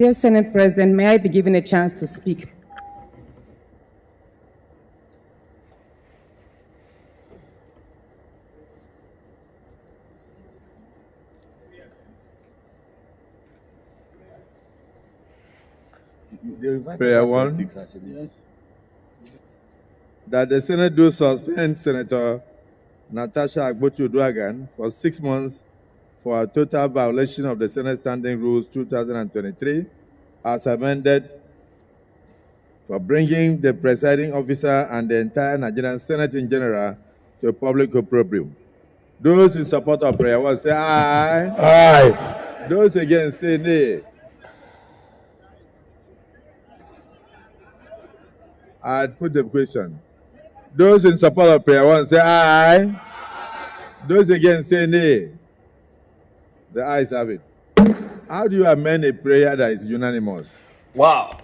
Dear Senate President, may I be given a chance to speak? Prayer one. Yes. That the Senate do suspend Senator Natasha Agbotu-Uduaghan for 6 months for a total violation of the Senate Standing Rules 2023 as amended for bringing the presiding officer and the entire Nigerian Senate in general to public opprobrium. Those in support of prayer one say aye. Aye. Those against say nay. I put the question. Those in support of prayer one say aye. Those against say nay. The ayes have it. How do you amend a prayer that is unanimous? Wow.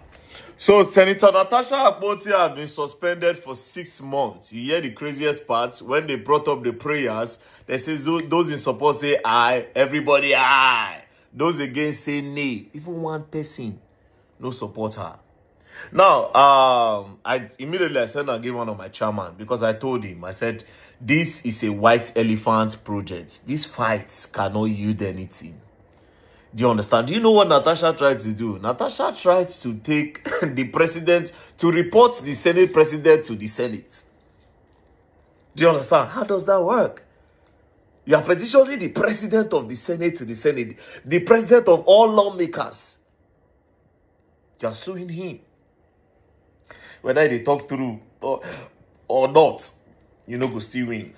So Senator Natasha Akpoti has been suspended for 6 months. You hear the craziest parts. When they brought up the prayers, they say those in support say aye, everybody aye. Those against say nay. Even one person no support her. Now, I sent and gave one of my chairman because I told him, I said, this is a white elephant project. These fights cannot yield anything. Do you understand? Do you know what Natasha tried to do? Natasha tried to take the president to report the Senate president to the Senate. Do you understand? How does that work? You are petitioning the president of the Senate to the Senate, the president of all lawmakers. You are suing him. Whether they talk through or not, you know, go still win.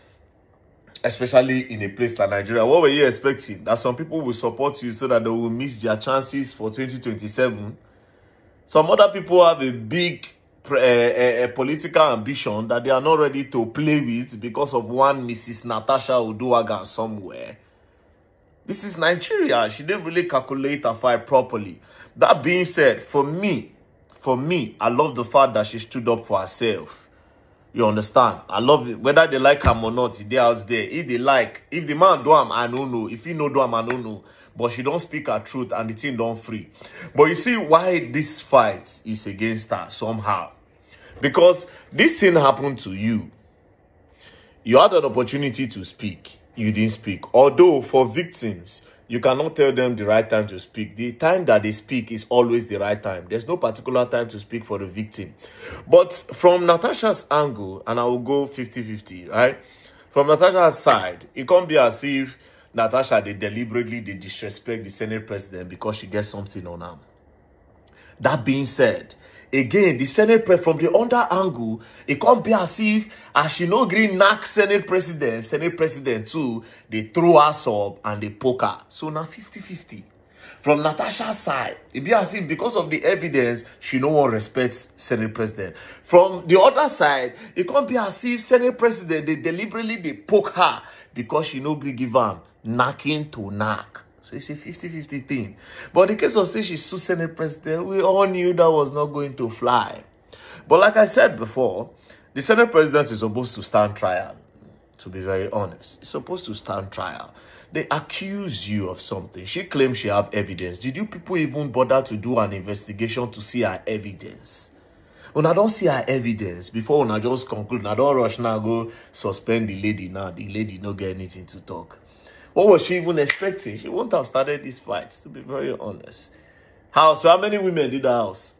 Especially in a place like Nigeria. What were you expecting? That some people will support you so that they will miss their chances for 2027? Some other people have a big political ambition that they are not ready to play with because of one Mrs. Natasha Uduaghan somewhere. This is Nigeria. She didn't really calculate her fight properly. That being said, for me, I love the fact that she stood up for herself. You understand? I love it. Whether they like him or not, they out there. If they like, if the man do him, I don't know. If he no do him, I don't know. But she don't speak her truth and the thing don't free. But you see why this fight is against her somehow. Because this thing happened to you. You had an opportunity to speak. You didn't speak. Although for victims, you cannot tell them the right time to speak. The time that they speak is always the right time. There's no particular time to speak for the victim. But from Natasha's angle, and I will go 50-50, right? From Natasha's side, it can't be as if Natasha, they deliberately disrespect the Senate president because she gets something on her. That being said, again, the Senate from the other angle, it can't be as if as she no green knock Senate president too, they throw us up and they poke her. So now 50-50. From Natasha's side, it be as if because of the evidence, she no one respects Senate president. From the other side, it can't be as if Senate president, they deliberately they poke her because she no be give am knocking to knock. So it's a 50-50 thing. But in the case of say she's Senate president, we all knew that was not going to fly. But like I said before, the Senate president is supposed to stand trial. To be very honest, it's supposed to stand trial. They accuse you of something. She claims she have evidence. Did you people even bother to do an investigation to see her evidence? When I don't see her evidence, before when I just conclude, I don't rush now, go suspend the lady now. The lady don't get anything to talk. What was she even expecting? She wouldn't have started this fight, to be very honest. House, so how many women did the house?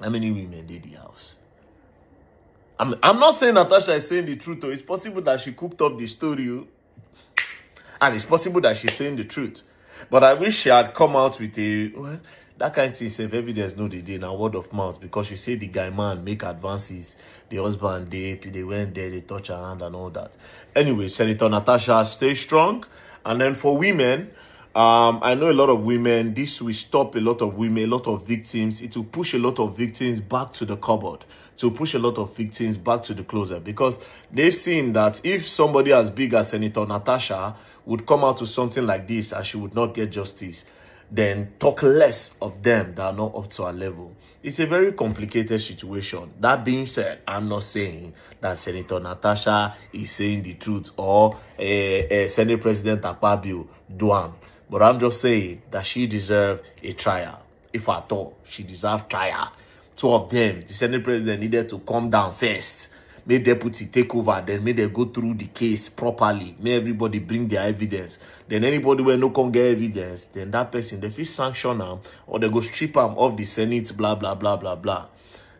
How many women did the house? I'm not saying Natasha is saying the truth. It's possible that she cooked up the story. And it's possible that she's saying the truth. But I wish she had come out with that kind of thing. If evidence no they did, now word of mouth. Because she said the guy man make advances. The husband, they went there, they touch her hand and all that. Anyway, Senator Natasha, stay strong. And then for women, I know a lot of women, this will stop a lot of women, a lot of victims. It will push a lot of victims back to the cupboard, to push a lot of victims back to the closet, because they've seen that if somebody as big as Senator Natasha would come out to something like this and she would not get justice, then talk less of them that are not up to our level. It's a very complicated situation. That being said, I'm not saying that Senator Natasha is saying the truth or Senate President Akpabio do am. But I'm just saying that she deserves a trial. if at all, she deserved trial. Two of them, the Senate president needed to calm down first. Make deputy take over, then make them go through the case properly. Make everybody bring their evidence. Then anybody where no can get evidence, then that person, they feel sanction them, or they go strip them off the Senate, blah, blah, blah, blah, blah.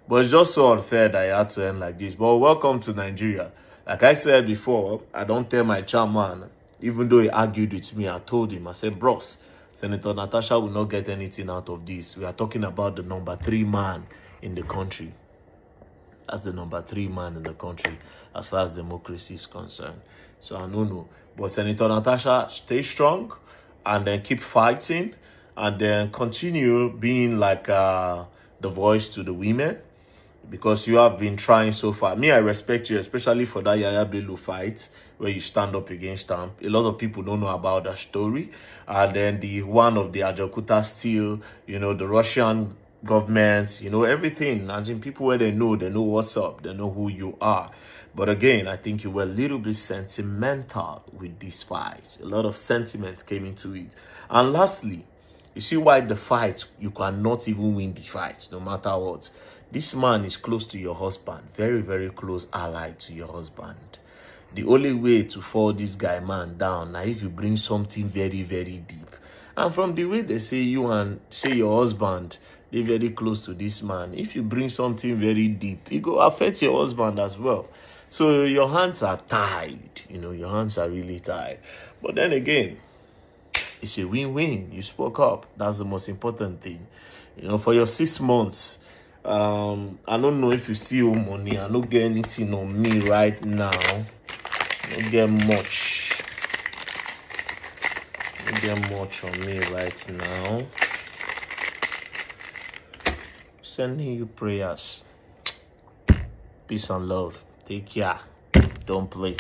But it's just so unfair that it had to end like this. But welcome to Nigeria. Like I said before, I don't tell my chairman, even though he argued with me, I told him, I said, bros, Senator Natasha will not get anything out of this. We are talking about the number 3 man in the country. That's the number 3 man in the country as far as democracy is concerned. So I don't know. But Senator Natasha, stay strong and then keep fighting and then continue being like the voice to the women, because you have been trying so far. Me, I respect you, especially for that Yaya Bello fight where you stand up against them. A lot of people don't know about that story. And then the one of the Ajakuta steel, you know, the Russian government, you know, everything. As in people where they know what's up, they know who you are. But again, I think you were a little bit sentimental with this fight. A lot of sentiment came into it. And lastly, you see why the fight, you cannot even win the fight, no matter what. This man is close to your husband, very, very close ally to your husband. The only way to fall this guy, man, down, now if you bring something very, very deep. And from the way they say you and say your husband, they're very close to this man. If you bring something very deep, it go affect your husband as well. So your hands are tied, you know, your hands are really tied. But then again, it's a win-win. You spoke up. That's the most important thing. You know, for your 6 months, I don't know if you still owe money. I don't get anything on me right now. I don't get much. I don't get much on me right now. Sending you prayers. Peace and love. Take care. Don't play.